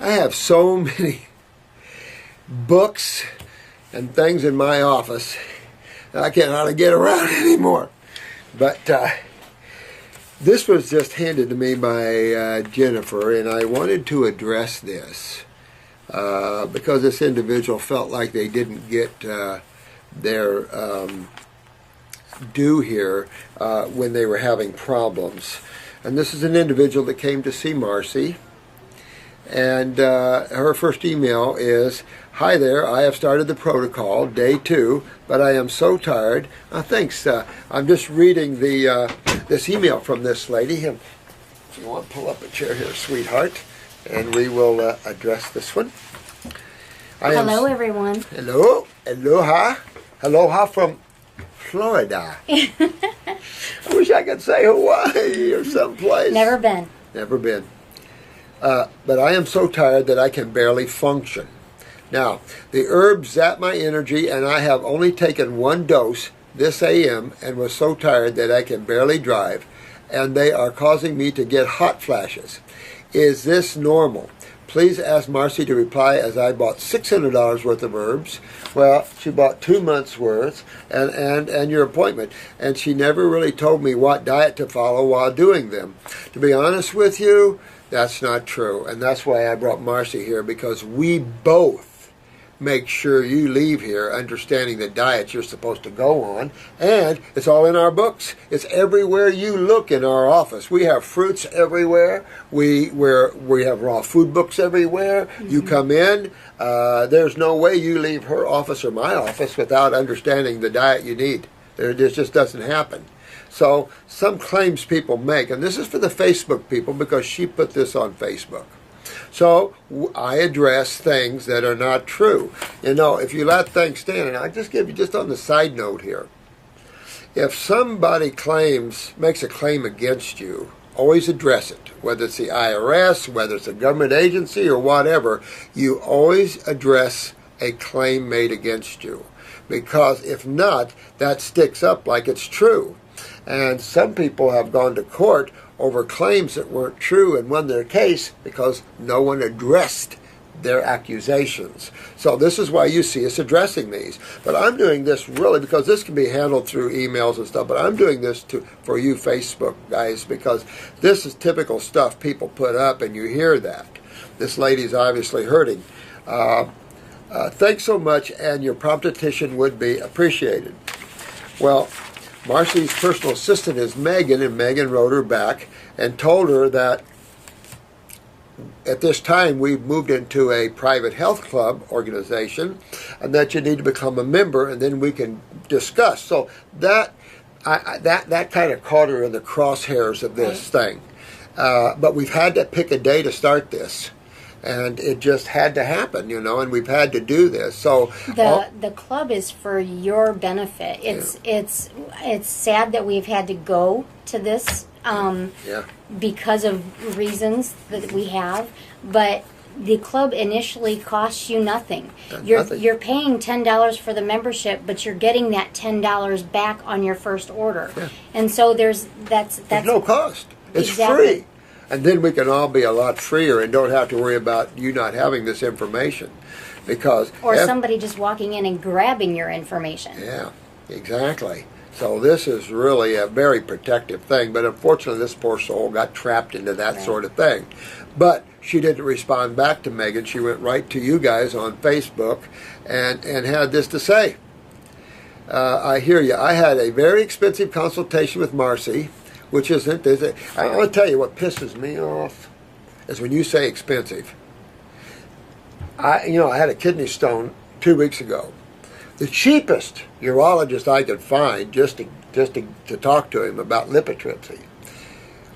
I have so many books and things in my office that I can't hardly get around anymore. But this was just handed to me by Jennifer, and I wanted to address this because this individual felt like they didn't get their due here when they were having problems. And this is an individual that came to see Marcie. And her first email is, "Hi there, I have started the protocol, day 2, but I am so tired." Thanks. I'm just reading this email from this lady. If you want to pull up a chair here, sweetheart, and we will address this one. Hello, everyone. Hello. Aloha. Aloha from Florida. I wish I could say Hawaii or someplace. Never been. Never been. But I am so tired that I can barely function. Now, the herbs zap my energy, and I have only taken 1 dose this AM and was so tired that I can barely drive, and they are causing me to get hot flashes. Is this normal? Please ask Marcie to reply, as I bought $600 worth of herbs. Well, she bought 2 months worth and your appointment. And she never really told me what diet to follow while doing them. To be honest with you, that's not true. And that's why I brought Marcie here, because we both make sure you leave here understanding the diet you're supposed to go on. And it's all in our books. It's everywhere you look in our office. We have fruits everywhere. We have raw food books everywhere. Mm-hmm. You come in, there's no way you leave her office or my office without understanding the diet you need. This just doesn't happen. So some claims people make, and this is for the Facebook people because she put this on Facebook. So I address things that are not true. You know, if you let things stand, and I just give you just on the side note here, if somebody makes a claim against you, always address it. Whether it's the IRS, whether it's a government agency or whatever, you always address a claim made against you. Because if not, that sticks up like it's true. And some people have gone to court over claims that weren't true and won their case because no one addressed their accusations. So this is why you see us addressing these. But I'm doing this really because this can be handled through emails and stuff, but I'm doing this for you Facebook guys because this is typical stuff people put up and you hear that. This lady's obviously hurting. Thanks so much, and your prompt petition would be appreciated. Well, Marcie's personal assistant is Megan, and Megan wrote her back and told her that at this time we've moved into a private health club organization and that you need to become a member and then we can discuss. So that kind of caught her in the crosshairs of this thing. But we've had to pick a day to start this. And it just had to happen, you know, and we've had to do this. So the club is for your benefit. It's sad that we've had to go to this because of reasons that we have, but the club initially costs you nothing. You're paying $10 for the membership, but you're getting that $10 back on your first order. Yeah. And so there's no cost. It's exactly. Free. And then we can all be a lot freer and don't have to worry about you not having this information. Or somebody just walking in and grabbing your information. Yeah, exactly. So this is really a very protective thing. But unfortunately, this poor soul got trapped into that sort of thing. But she didn't respond back to Megan. She went right to you guys on Facebook and had this to say. I hear you. I had a very expensive consultation with Marcie, which isn't. I want to tell you what pisses me off is when you say expensive. I had a kidney stone 2 weeks ago. The cheapest urologist I could find just to talk to him about lithotripsy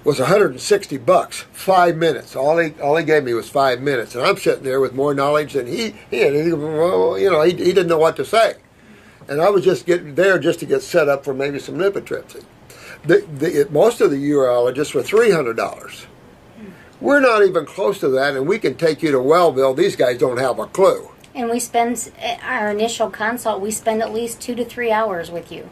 was $160, 5 minutes. All he gave me was 5 minutes, and I'm sitting there with more knowledge than he had. He didn't know what to say, and I was just getting there just to get set up for maybe some lithotripsy. Most of the urologists were $300. We're not even close to that, and we can take you to Wellville. These guys don't have a clue. And we spend our initial consult. We spend at least 2 to 3 hours with you.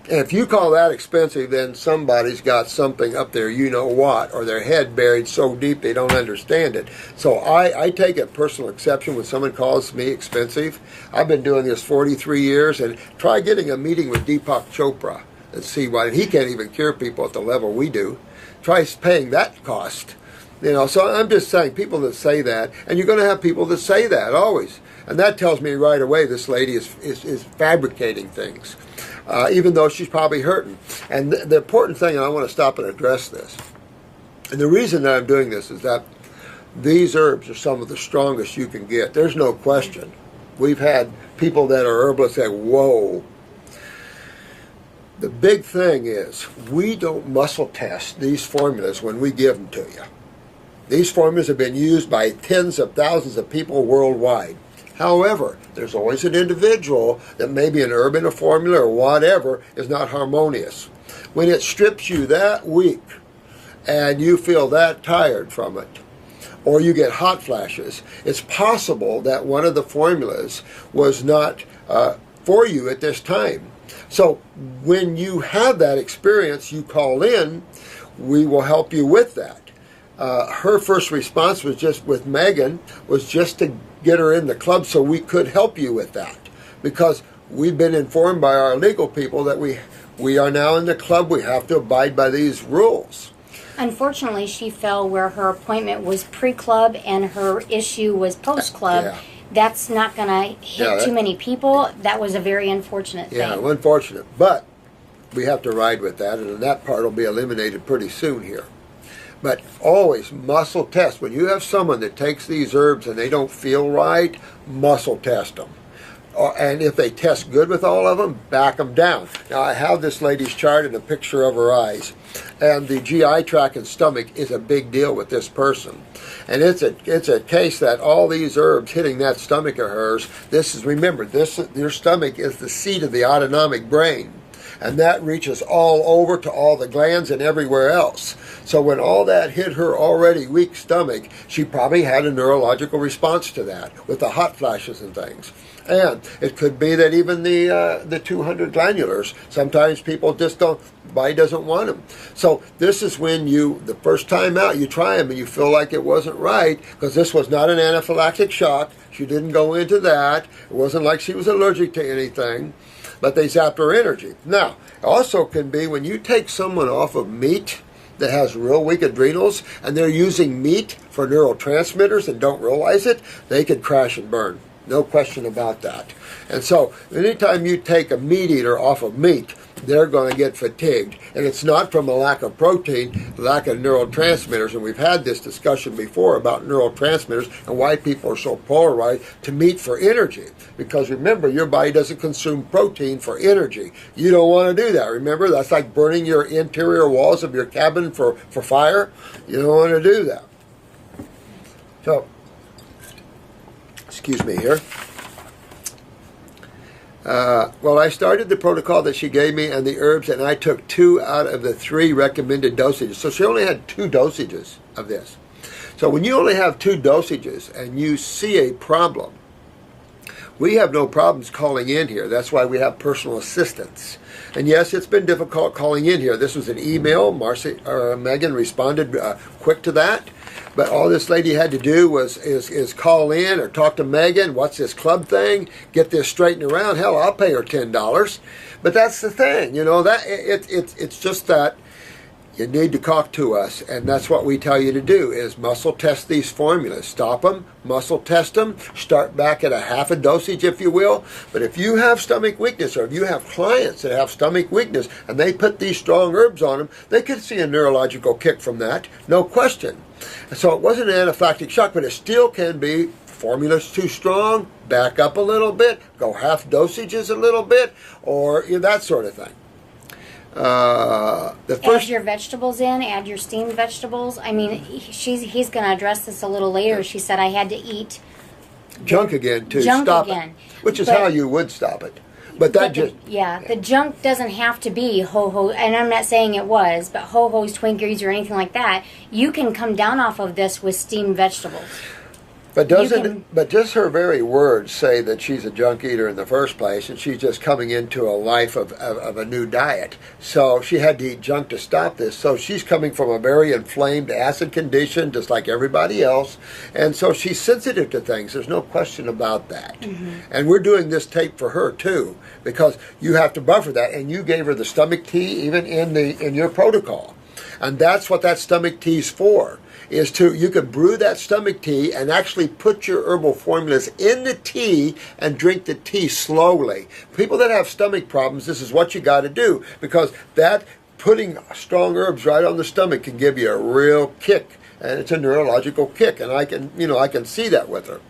And if you call that expensive, then somebody's got something up there, you know what, or their head buried so deep they don't understand it. So I take a personal exception when someone calls me expensive. I've been doing this 43 years, and try getting a meeting with Deepak Chopra and see why. And he can't even cure people at the level we do. Try paying that cost. You know, so I'm just saying, people that say that, and you're going to have people that say that always. And that tells me right away this lady is fabricating things, even though she's probably hurting. And the important thing, and I want to stop and address this, and the reason that I'm doing this is that these herbs are some of the strongest you can get. There's no question. We've had people that are herbalists say, whoa. The big thing is, we don't muscle test these formulas when we give them to you. These formulas have been used by tens of thousands of people worldwide. However, there's always an individual that maybe an herb in a formula or whatever is not harmonious. When it strips you that weak and you feel that tired from it, or you get hot flashes, it's possible that one of the formulas was not for you at this time. So when you have that experience, you call in, we will help you with that. Her first response was just with Megan, was just to get her in the club so we could help you with that. Because we've been informed by our legal people that we are now in the club, we have to abide by these rules. Unfortunately, she fell where her appointment was pre-club and her issue was post-club. Yeah. That's not going to hit too many people. That was a very unfortunate thing. Yeah, unfortunate. But we have to ride with that, and that part will be eliminated pretty soon here. But always muscle test. When you have someone that takes these herbs and they don't feel right, muscle test them. And if they test good with all of them, back them down. Now, I have this lady's chart and a picture of her eyes. And the GI tract and stomach is a big deal with this person. And it's a case that all these herbs hitting that stomach of hers, remember, your stomach is the seat of the autonomic brain. And that reaches all over to all the glands and everywhere else. So when all that hit her already weak stomach, she probably had a neurological response to that with the hot flashes and things. And it could be that even the 200 glandulars, sometimes people just don't, the body doesn't want them. So this is when the first time out, you try them and you feel like it wasn't right, because this was not an anaphylactic shock. She didn't go into that. It wasn't like she was allergic to anything. But they zapped her energy. Now, it also can be when you take someone off of meat that has real weak adrenals and they're using meat for neurotransmitters and don't realize it, they could crash and burn. No question about that. And so, anytime you take a meat eater off of meat, they're going to get fatigued. And it's not from a lack of protein, lack of neurotransmitters. And we've had this discussion before about neurotransmitters and why people are so polarized to meat for energy. Because remember, your body doesn't consume protein for energy. You don't want to do that. Remember, that's like burning your interior walls of your cabin for fire. You don't want to do that. So, excuse me here. Well, I started the protocol that she gave me and the herbs, and I took 2 out of the 3 recommended dosages. So she only had 2 dosages of this. So when you only have 2 dosages and you see a problem, we have no problems calling in here. That's why we have personal assistants. And yes, it's been difficult calling in here. This was an email. Marcie or Megan responded quick to that. But all this lady had to do is call in or talk to Megan. What's this club thing? Get this straightened around. Hell, I'll pay her $10. But that's the thing, you know. That it's just that you need to talk to us, and that's what we tell you to do: is muscle test these formulas. Stop them, muscle test them. Start back at a half a dosage, if you will. But if you have stomach weakness, or if you have clients that have stomach weakness, and they put these strong herbs on them, they could see a neurological kick from that, no question. So it wasn't an anaphylactic shock, but it still can be. Formula's too strong, back up a little bit, go half dosages a little bit, or that sort of thing. Add your vegetables in, add your steamed vegetables. I mean, he's going to address this a little later. She said I had to eat junk again to junk stop again. It, which is how you would stop it. But that the junk doesn't have to be ho-ho, and I'm not saying it was, but ho-hos, Twinkies, or anything like that. You can come down off of this with steamed vegetables. But but just her very words say that she's a junk eater in the first place, and she's just coming into a life of a new diet. So she had to eat junk to stop this. So she's coming from a very inflamed acid condition, just like everybody else. And so she's sensitive to things. There's no question about that. And we're doing this tape for her too, because you have to buffer that. And you gave her the stomach tea even in your protocol. And that's what that stomach tea's for. You can brew that stomach tea and actually put your herbal formulas in the tea and drink the tea slowly. People that have stomach problems, this is what you got to do, because that putting strong herbs right on the stomach can give you a real kick, and it's a neurological kick, and I can see that with her.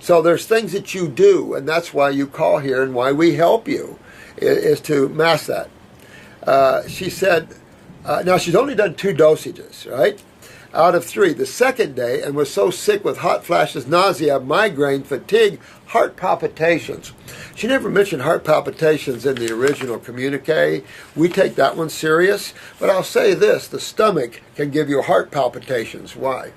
So there's things that you do, and that's why you call here and why we help you, is to mask that. She said, now she's only done 2 dosages, right? Out of 3. The second day, and was so sick with hot flashes, nausea, migraine, fatigue, heart palpitations. She never mentioned heart palpitations in the original communique. We take that one serious. But I'll say this, the stomach can give you heart palpitations. Why?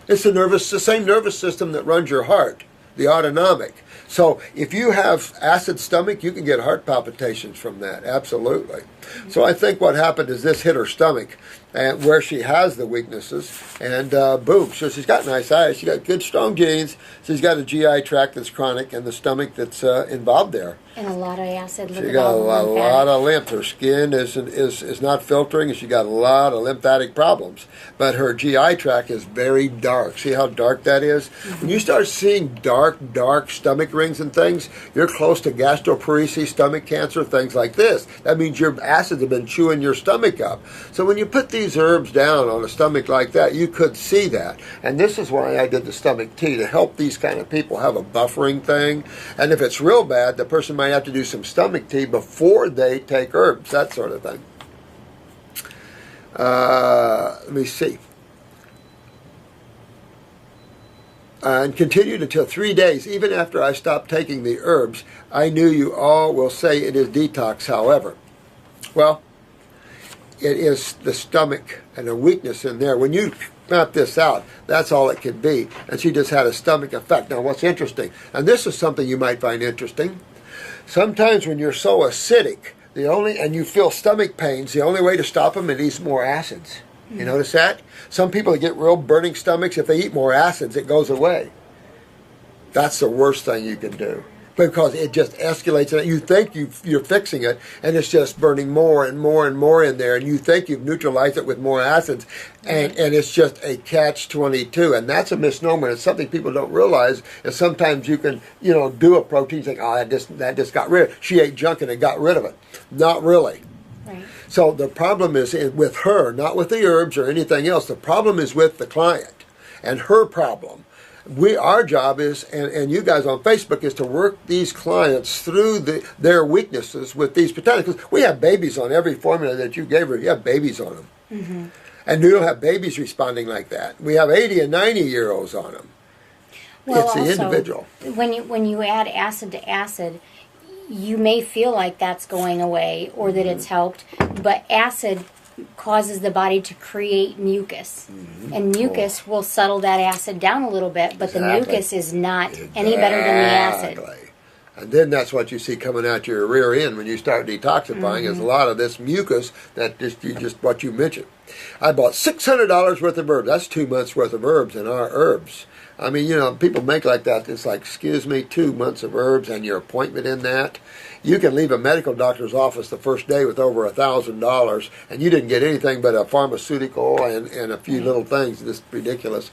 It's the same nervous system that runs your heart, the autonomic. So if you have acid stomach, you can get heart palpitations from that, absolutely. So I think what happened is this hit her stomach, and where she has the weaknesses, and boom. So she's got nice eyes, she's got good strong genes, she's got a GI tract that's chronic and the stomach that's involved there. And a lot of acid. She got a lot of lymph. Her skin is not filtering, and she got a lot of lymphatic problems. But her GI tract is very dark. See how dark that is? When you start seeing dark stomach rings and things, you're close to gastroparesis, stomach cancer, things like this. That means your acids have been chewing your stomach up. So when you put these herbs down on a stomach like that, you could see that. And this is why I did the stomach tea, to help these kind of people have a buffering thing. And if it's real bad, the person might have to do some stomach tea before they take herbs, that sort of thing. Let me see. And continued until 3 days. Even after I stopped taking the herbs, I knew you all will say it is detox, however. Well, it is the stomach and a weakness in there. When you map this out, that's all it could be. And she just had a stomach effect. Now, what's interesting, and this is something you might find interesting, sometimes when you're so acidic, and you feel stomach pains, the only way to stop them is eat more acids. You notice that? Some people that get real burning stomachs, if they eat more acids, it goes away. That's the worst thing you can do, because it just escalates it. You think you're fixing it, and it's just burning more and more and more in there, and you think you've neutralized it with more acids, and it's just a catch-22, and that's a misnomer. It's something people don't realize, is sometimes you can, do a protein, think, oh, that just got rid of it. She ate junk and it got rid of it. Not really. Right. So the problem is with her, not with the herbs or anything else. The problem is with the client and her problem. Our job is, and you guys on Facebook, is to work these clients through their weaknesses with these potentials. Because we have babies on every formula that you gave her. You have babies on them. And you don't have babies responding like that. We have 80 and 90-year-olds on them. Well, it's the also, individual. When you add acid to acid, you may feel like that's going away or that it's helped, but acid causes the body to create mucus. And mucus will settle that acid down a little bit, but the mucus is not any better than the acid. And then that's what you see coming out your rear end when you start detoxifying, is a lot of this mucus that just what you mentioned. I bought $600 worth of herbs. That's 2 months worth of herbs in our herbs. I mean, people make like that. It's like, excuse me, 2 months of herbs and your appointment in that. You can leave a medical doctor's office the first day with over $1,000, and you didn't get anything but a pharmaceutical and a few little things. This is ridiculous.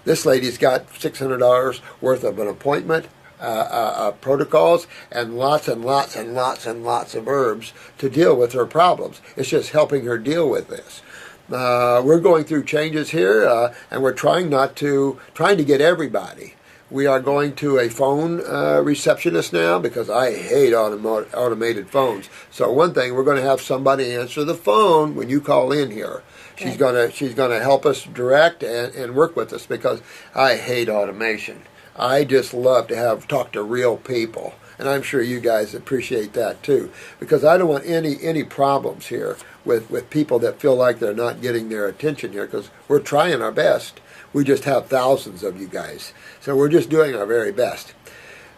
This lady's got $600 worth of an appointment, protocols, and lots and lots and lots and lots of herbs to deal with her problems. It's just helping her deal with this. We're going through changes here, and we're trying to get everybody. We are going to a phone receptionist now, because I hate automated phones. So one thing, we're going to have somebody answer the phone when you call in here. She's gonna help us direct and work with us, because I hate automation. I just love to talk to real people. And I'm sure you guys appreciate that too, because I don't want any problems here with people that feel like they're not getting their attention here, because we're trying our best. We just have thousands of you guys. So we're just doing our very best.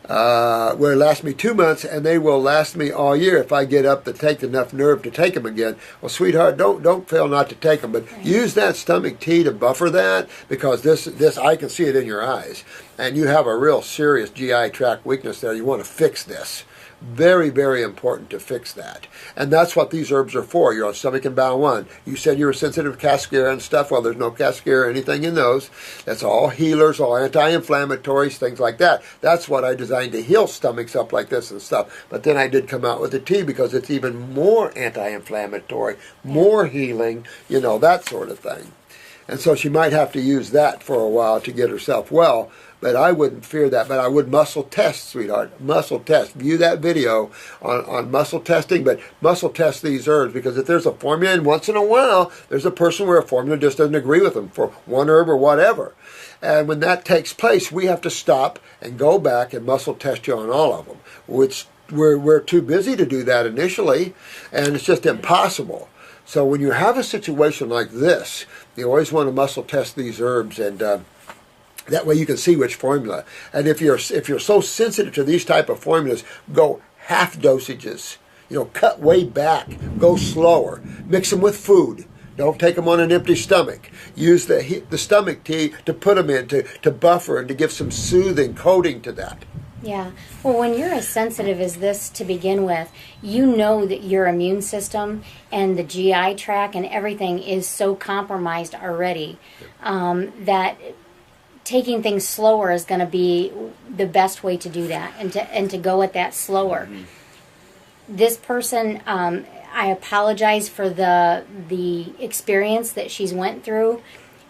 Will last me 2 months, and they will last me all year if I get up to take enough nerve to take them again. Well, sweetheart, don't fail not to take them, but use that stomach tea to buffer that, because this I can see it in your eyes, and you have a real serious GI tract weakness there. You want to fix this. Very, very important to fix that. And that's what these herbs are for. You're on stomach and bowel 1. You said you were sensitive to cascara and stuff. Well, there's no cascara or anything in those. That's all healers, all anti-inflammatories, things like that. That's what I designed to heal stomachs up like this and stuff. But then I did come out with the tea because it's even more anti-inflammatory, more healing, you know, that sort of thing. And so she might have to use that for a while to get herself well. But I wouldn't fear that. But I would muscle test, sweetheart. Muscle test. View that video on muscle testing, but muscle test these herbs, because if there's a formula, and once in a while, there's a person where a formula just doesn't agree with them for one herb or whatever. And when that takes place, we have to stop and go back and muscle test you on all of them, which we're too busy to do that initially, and it's just impossible. So when you have a situation like this, you always want to muscle test these herbs, and that way you can see which formula. And if you're so sensitive to these type of formulas, go half dosages. You know, cut way back. Go slower. Mix them with food. Don't take them on an empty stomach. Use the stomach tea to put them in, to buffer and to give some soothing coating to that. Yeah. Well, when you're as sensitive as this to begin with, you know that your immune system and the GI tract and everything is so compromised already that taking things slower is going to be the best way to do that, and to go at that slower. Mm-hmm. This person, I apologize for the experience that she's went through,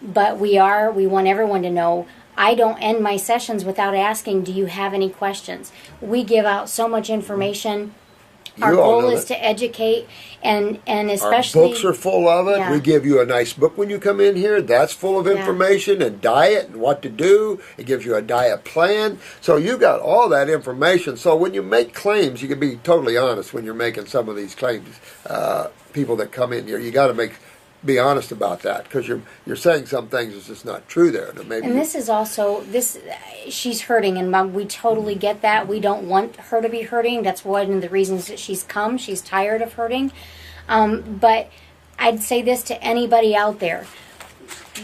but we want everyone to know, I don't end my sessions without asking, do you have any questions? We give out so much information. Our goal is to educate, and especially... Our books are full of it. Yeah. We give you a nice book when you come in here. That's full of information and diet and what to do. It gives you a diet plan. So you got all that information. So when you make claims, you can be totally honest when you're making some of these claims. People that come in here, you got to be honest about that, because you're saying some things that's just not true there. And this is also, she's hurting, and we totally get that. We don't want her to be hurting. That's one of the reasons that she's come. She's tired of hurting. But I'd say this to anybody out there.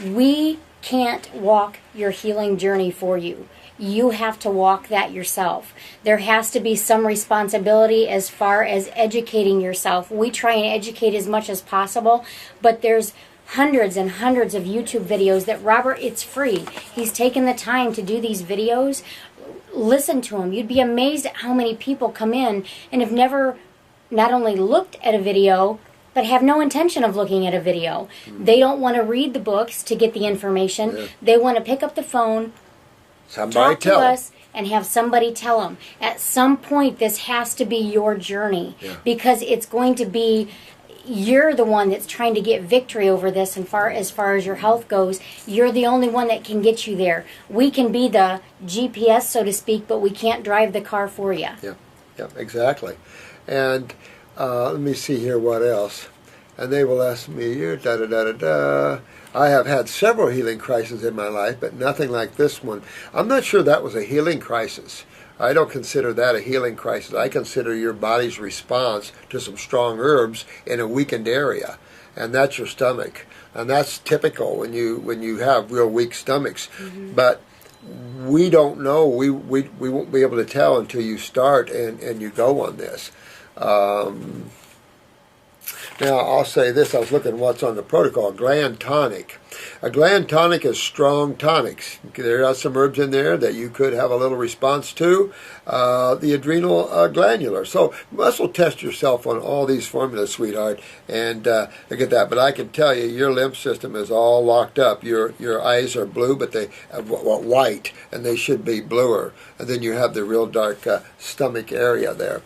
We can't walk your healing journey for you. You have to walk that yourself. There has to be some responsibility as far as educating yourself. We try and educate as much as possible, but there's hundreds and hundreds of YouTube videos that Robert, it's free. He's taken the time to do these videos. Listen to him. You'd be amazed at how many people come in and have never not only looked at a video, but have no intention of looking at a video. They don't want to read the books to get the information. Yeah. They want to pick up the phone, talk to us, and have somebody tell them. At some point, this has to be your journey, because it's going to be, you're the one that's trying to get victory over this, and as far as your health goes, you're the only one that can get you there. We can be the GPS, so to speak, but we can't drive the car for you. Yeah, exactly. And let me see here what else. And they will ask me, da-da-da-da-da. I have had several healing crises in my life, but nothing like this one. I'm not sure that was a healing crisis. I don't consider that a healing crisis. I consider your body's response to some strong herbs in a weakened area, and that's your stomach. And that's typical when you have real weak stomachs. Mm-hmm. But we don't know. We won't be able to tell until you start and you go on this. Now, I'll say this. I was looking at what's on the protocol. Gland tonic. A gland tonic is strong tonics. There are some herbs in there that you could have a little response to. The adrenal glandular. So muscle test yourself on all these formulas, sweetheart, and look at that. But I can tell you, your lymph system is all locked up. Your eyes are blue, but they are white, and they should be bluer. And then you have the real dark stomach area there.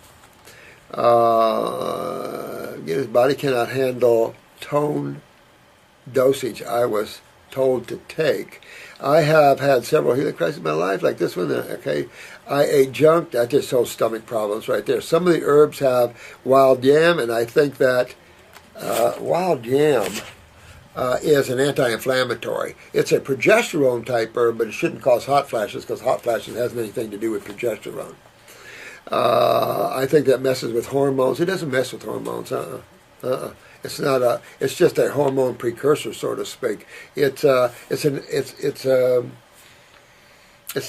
His body cannot handle tone dosage. I was told to take. I have had several healing crises in my life, like this one. Okay, I ate junk. That just shows stomach problems right there. Some of the herbs have wild yam, and I think that wild yam is an anti-inflammatory. It's a progesterone type herb, but it shouldn't cause hot flashes because hot flashes hasn't anything to do with progesterone. I think that messes with hormones. It doesn't mess with hormones. It's not a. It's just a hormone precursor, so to speak. It's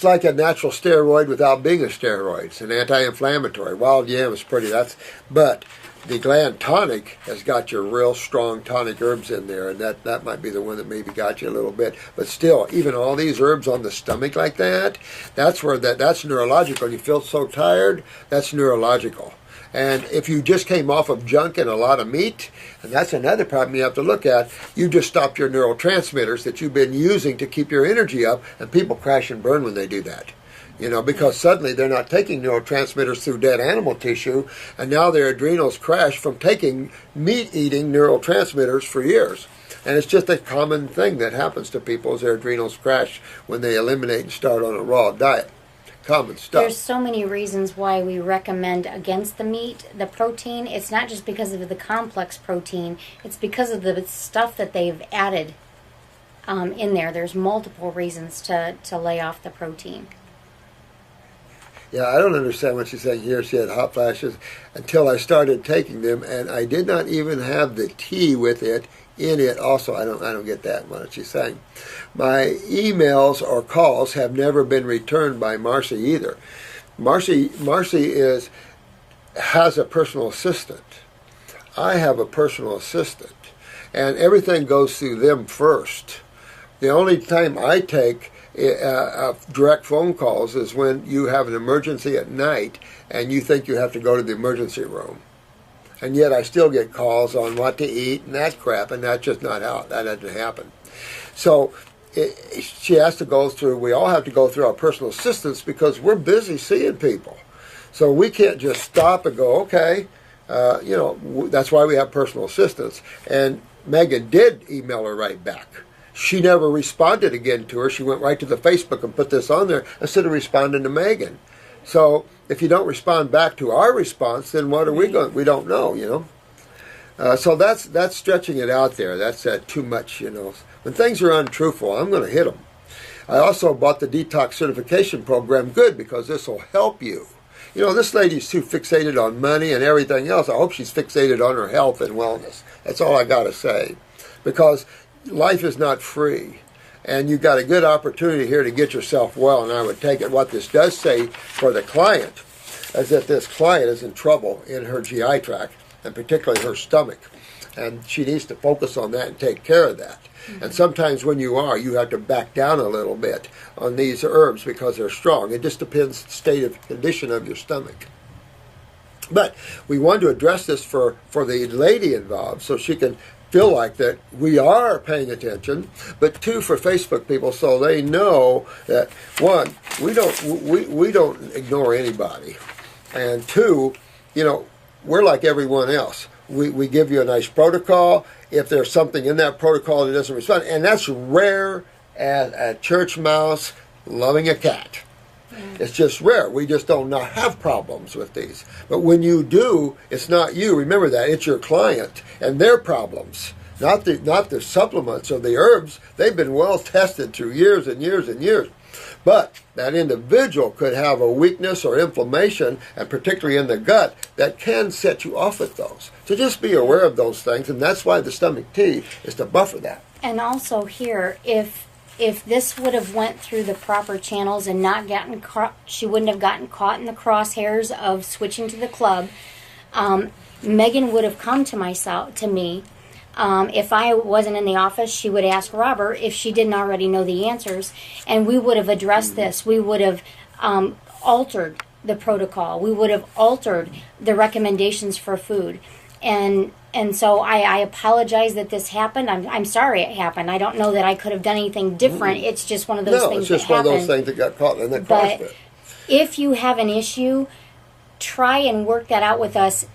like a natural steroid without being a steroid. It's an anti-inflammatory. Wild yam is pretty. But the gland tonic has got your real strong tonic herbs in there, and that might be the one that maybe got you a little bit. But still, even all these herbs on the stomach like that, that's neurological. You feel so tired, that's neurological. And if you just came off of junk and a lot of meat, and that's another problem you have to look at, you just stopped your neurotransmitters that you've been using to keep your energy up, and people crash and burn when they do that. Because suddenly they're not taking neurotransmitters through dead animal tissue, and now their adrenals crash from taking meat-eating neurotransmitters for years. And it's just a common thing that happens to people is their adrenals crash when they eliminate and start on a raw diet. Common stuff. There's so many reasons why we recommend against the meat, the protein. It's not just because of the complex protein. It's because of the stuff that they've added in there. There's multiple reasons to lay off the protein. Yeah, I don't understand what she's saying here. She had hot flashes until I started taking them, and I did not even have the tea with it in it. Also, I don't get that. What she's saying. My emails or calls have never been returned by Marcie either. Marcie has a personal assistant. I have a personal assistant, and everything goes through them first. The only time I take direct phone calls is when you have an emergency at night and you think you have to go to the emergency room. And yet I still get calls on what to eat and that crap, and that's just not how, that doesn't happen. So she has to go through, we all have to go through our personal assistants because we're busy seeing people. So we can't just stop and go, okay, that's why we have personal assistants. And Megan did email her right back. She never responded again to her. She went right to the Facebook and put this on there instead of responding to Megan. So if you don't respond back to our response, then what are we going? We don't know, So that's stretching it out there. That's too much, When things are untruthful, I'm going to hit them. I also bought the detox certification program, good, because this will help you. This lady's too fixated on money and everything else. I hope she's fixated on her health and wellness. That's all I got to say, because life is not free. And you've got a good opportunity here to get yourself well, and I would take it. What this does say for the client is that this client is in trouble in her GI tract, and particularly her stomach. And she needs to focus on that and take care of that. Mm-hmm. And sometimes when you have to back down a little bit on these herbs because they're strong. It just depends the state of condition of your stomach. But we want to address this for the lady involved so she can feel like that we are paying attention, but two, for Facebook people, so they know that one, we don't ignore anybody, and two, we're like everyone else. We give you a nice protocol. If there's something in that protocol that doesn't respond, and that's rare as a church mouse loving a cat. It's just rare. We just don't not have problems with these. But when you do, it's not you. Remember that. It's your client and their problems, not the supplements or the herbs. They've been well tested through years and years and years. But that individual could have a weakness or inflammation, and particularly in the gut, that can set you off with those. So just be aware of those things, and that's why the stomach tea is to buffer that. And also here, if this would have went through the proper channels and not gotten caught, she wouldn't have gotten caught in the crosshairs of switching to the club. Megan would have come to me. If I wasn't in the office, she would ask Robert if she didn't already know the answers, and we would have addressed this. We would have altered the protocol. We would have altered the recommendations for food. And so I apologize that this happened. I'm sorry it happened. I don't know that I could have done anything different. It's just one of those things that happened. No, it's just one of those things that got caught in that CrossFit. But if you have an issue, try and work that out with us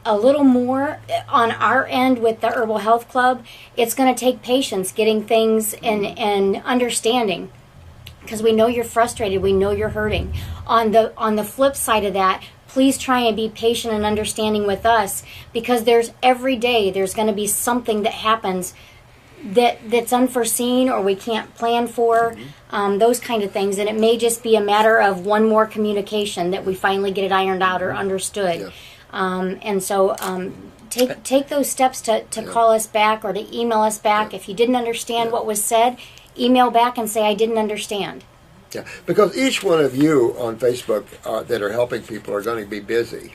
a little more on our end with the Herbal Health Club. It's going to take patience getting things and understanding, because we know you're frustrated, we know you're hurting. On the flip side of that, please try and be patient and understanding with us, because every day there's going to be something that happens that's unforeseen or we can't plan for, those kind of things. And it may just be a matter of one more communication that we finally get it ironed out or understood. And so take those steps to call us back or to email us back. If you didn't understand what was said, email back and say, I didn't understand. Yeah, because each one of you on Facebook that are helping people are going to be busy.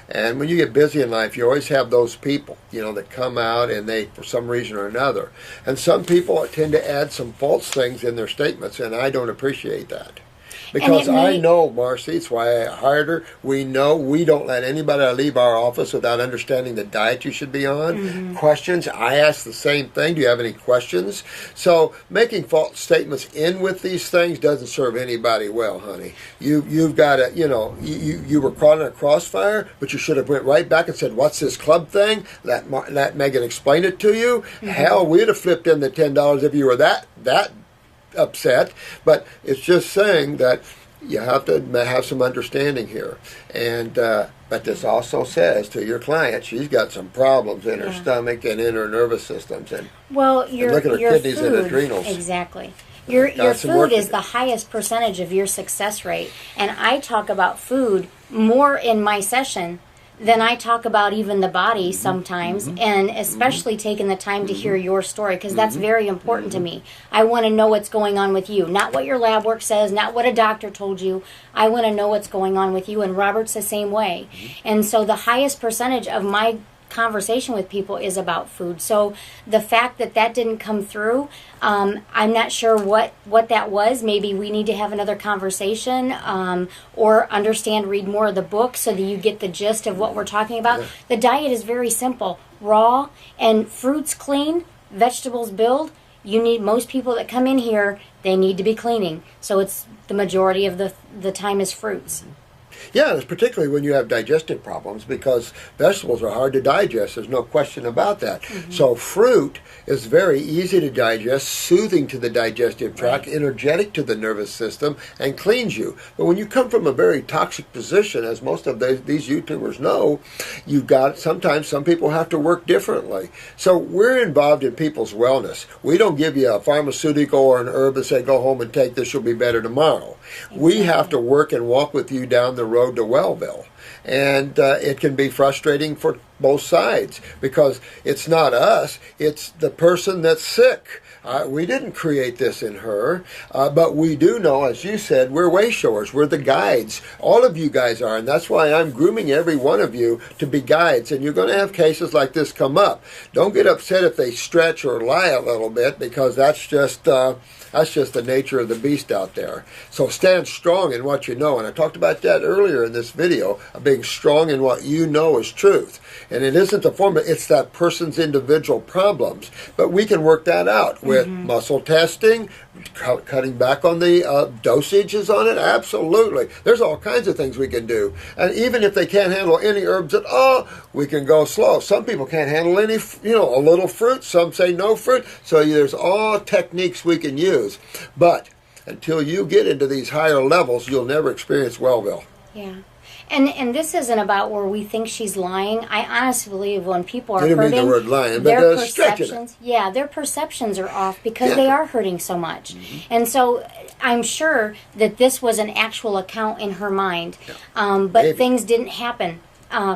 And when you get busy in life, you always have those people, that come out and they, for some reason or another. And some people tend to add some false things in their statements, and I don't appreciate that. Because I know, Marcie, it's why I hired her. We know we don't let anybody leave our office without understanding the diet you should be on. Questions, I ask the same thing. Do you have any questions? So making false statements in with these things doesn't serve anybody well, honey. You've got to, you were caught in a crossfire, but you should have went right back and said, what's this club thing? Let Megan explain it to you. Hell, we'd have flipped in the $10 if you were that upset. But it's just saying that you have to have some understanding here. And but this also says to your client, she's got some problems in her stomach and in her nervous systems, and look at her kidneys food, and adrenals. Exactly. Your food is the highest percentage of your success rate, and I talk about food more in my session than I talk about even the body sometimes, and especially taking the time to hear your story, because that's very important to me. I want to know what's going on with you, not what your lab work says, not what a doctor told you. I want to know what's going on with you, and Robert's the same way. And so the highest percentage of my conversation with people is about food. So the fact that didn't come through, I'm not sure what that was. Maybe we need to have another conversation, or read more of the book so that you get the gist of what we're talking about. The diet is very simple: raw and fruits clean, vegetables build. Most people that come in here, they need to be cleaning. So it's the majority of the time is fruits. Yeah, it's particularly when you have digestive problems, because vegetables are hard to digest. There's no question about that. So fruit is very easy to digest, soothing to the digestive tract, energetic to the nervous system, and cleans you. But when you come from a very toxic position, as most of these YouTubers know, sometimes some people have to work differently. So we're involved in people's wellness. We don't give you a pharmaceutical or an herb and say, go home and take this, you'll be better tomorrow. We have to work and walk with you down the road to Wellville. And it can be frustrating for both sides, because it's not us, it's the person that's sick. We didn't create this in her, but we do know, as you said, we're way showers, we're the guides. All of you guys are, and that's why I'm grooming every one of you to be guides. And you're going to have cases like this come up. Don't get upset if they stretch or lie a little bit, because that's just the nature of the beast out there. So stand strong in what you know. And I talked about that earlier in this video, of being strong in what you know is truth. And it isn't the formula, it's that person's individual problems. But we can work that out with muscle testing, cutting back on the dosages on it. Absolutely. There's all kinds of things we can do. And even if they can't handle any herbs at all, we can go slow. Some people can't handle any, a little fruit. Some say no fruit. So there's all techniques we can use. But until you get into these higher levels, you'll never experience Wellville. Yeah. And this isn't about where we think she's lying. I honestly believe when people are hurting, I didn't mean the word lying, but their perceptions, their perceptions are off, because they are hurting so much. And so I'm sure that this was an actual account in her mind, but things didn't happen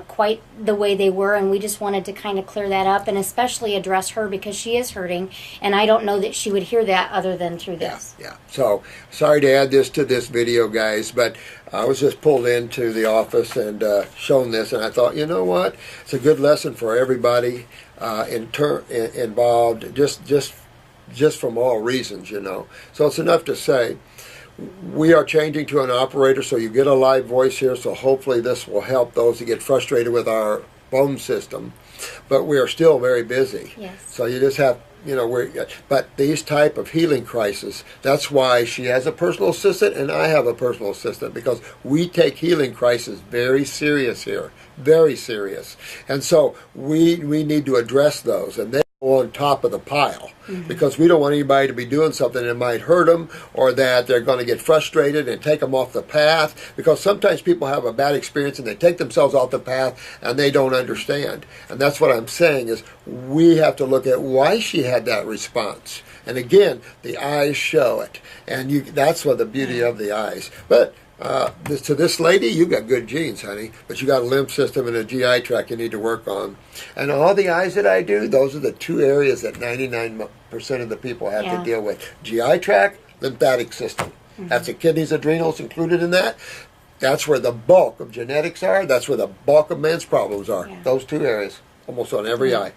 quite the way they were, and we just wanted to kind of clear that up, and especially address her, because she is hurting, and I don't know that she would hear that other than through this. Yeah. So sorry to add this to this video, guys, but I was just pulled into the office and shown this, and I thought, you know what? It's a good lesson for everybody involved, just from all reasons, So it's enough to say, we are changing to an operator, so you get a live voice here, so hopefully this will help those who get frustrated with our phone system. But we are still very busy. Yes. So you just have but these type of healing crises, that's why she has a personal assistant and I have a personal assistant, because we take healing crises very serious here, very serious. And so we need to address those, and they go on top of the pile, because we don't want anybody to be doing something that might hurt them, or that they're going to get frustrated and take them off the path, because sometimes people have a bad experience and they take themselves off the path and they don't understand. And that's what I'm saying, is we have to look at why she had that response. And again, the eyes show it, and that's what the beauty of the eyes. But to this lady, you got good genes, honey, but you got a lymph system and a GI tract you need to work on. And all the eyes that I do, those are the two areas that 99% of the people have to deal with. GI tract, lymphatic system. That's the kidneys, adrenals included in that. That's where the bulk of genetics are. That's where the bulk of men's problems are. Those two areas, almost on every eye.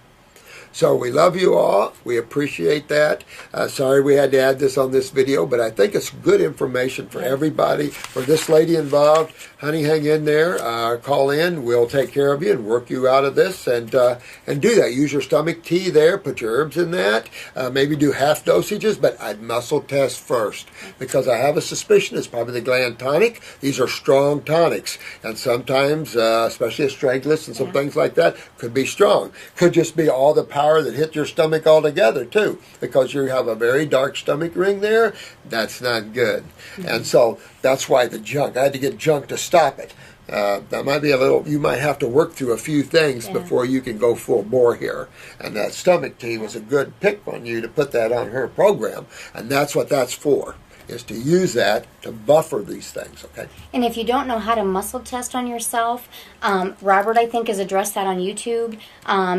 So we love you all. We appreciate that. Sorry we had to add this on this video, but I think it's good information for everybody. For this lady involved, honey, hang in there. Call in. We'll take care of you and work you out of this, and do that. Use your stomach tea there. Put your herbs in that. Maybe do half dosages, but I'd muscle test first, because I have a suspicion it's probably the gland tonic. These are strong tonics, and sometimes, especially astragalus and some things like that, could be strong. Could just be all the power that hit your stomach altogether too, because you have a very dark stomach ring there. That's not good. And so that's why the junk, I had to get junk to stop it. That might be a little, you might have to work through a few things before you can go full bore here. And that stomach tea was a good pick on you to put that on her program, and that's what that's for, is to use that to buffer these things, okay? And if you don't know how to muscle test on yourself, Robert, I think, has addressed that on YouTube. A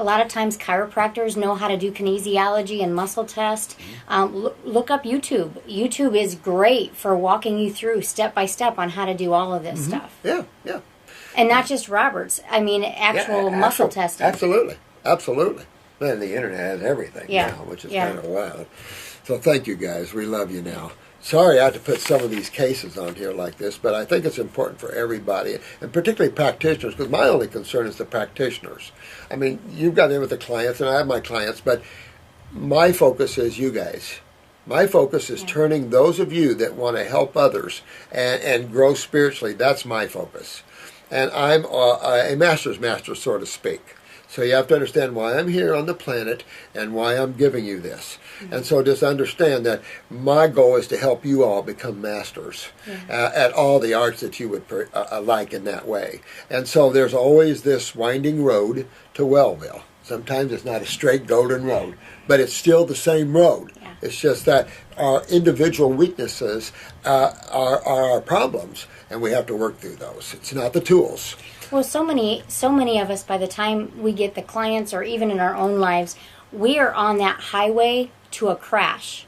lot of times chiropractors know how to do kinesiology and muscle test. Look up YouTube. YouTube is great for walking you through step by step on how to do all of this stuff. Yeah. And not just Robert's. I mean, actual muscle testing. Absolutely. Man, the internet has everything now, which is kind of wild. So thank you, guys. We love you now. Sorry I had to put some of these cases on here like this, but I think it's important for everybody, and particularly practitioners, because my only concern is the practitioners. I mean, you've got in with the clients, and I have my clients, but my focus is you guys. My focus is turning those of you that want to help others and grow spiritually. That's my focus. And I'm a master's master, so to speak. So you have to understand why I'm here on the planet and why I'm giving you this. And so just understand that my goal is to help you all become masters at all the arts that you would like in that way. And so there's always this winding road to Wellville. Sometimes it's not a straight golden road, but it's still the same road. It's just that our individual weaknesses are our problems, and we have to work through those. It's not the tools. Well, so many of us, by the time we get the clients, or even in our own lives, we are on that highway to a crash.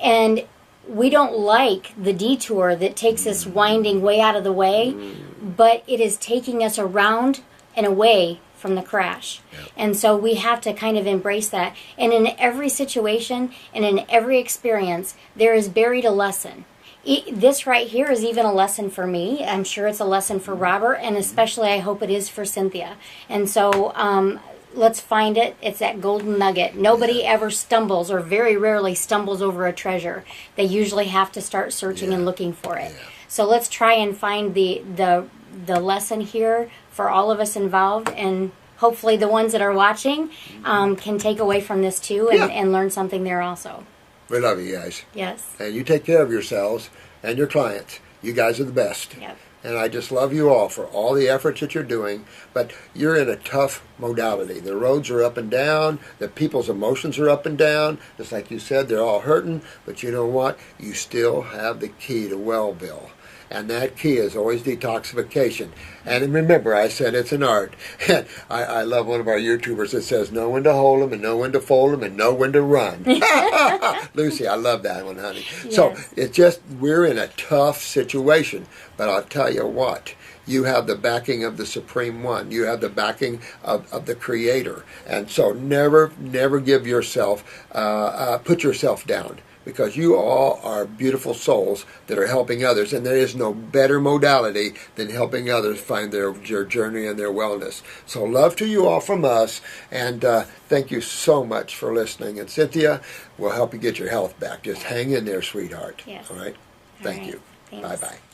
And we don't like the detour that takes us winding way out of the way, but it is taking us around and away from the crash. And so we have to kind of embrace that. And in every situation and in every experience, there is buried a lesson. This right here is even a lesson for me. I'm sure it's a lesson for Robert, and especially I hope it is for Cynthia. And so let's find it. It's that golden nugget. Nobody ever stumbles, or very rarely stumbles, over a treasure. They usually have to start searching and looking for it. So let's try and find the lesson here for all of us involved, and hopefully the ones that are watching can take away from this too and learn something there also. We love you guys. Yes. And you take care of yourselves and your clients. You guys are the best. Yep. And I just love you all for all the efforts that you're doing. But you're in a tough modality. The roads are up and down. The people's emotions are up and down. Just like you said, they're all hurting. But you know what? You still have the key to Wellville. And that key is always detoxification. And remember, I said it's an art. And I love one of our YouTubers that says, know when to hold them, and know when to fold them, and know when to run. Lucy, I love that one, honey. Yes. So it's just, we're in a tough situation. But I'll tell you what, you have the backing of the Supreme One. You have the backing of the Creator. And so never give yourself, put yourself down. because you all are beautiful souls that are helping others, and there is no better modality than helping others find their journey and their wellness. So love to you all from us, and thank you so much for listening. And Cynthia will help you get your health back. Just hang in there, sweetheart. Yes. All right? All Thank right. you. Thanks. Bye-bye.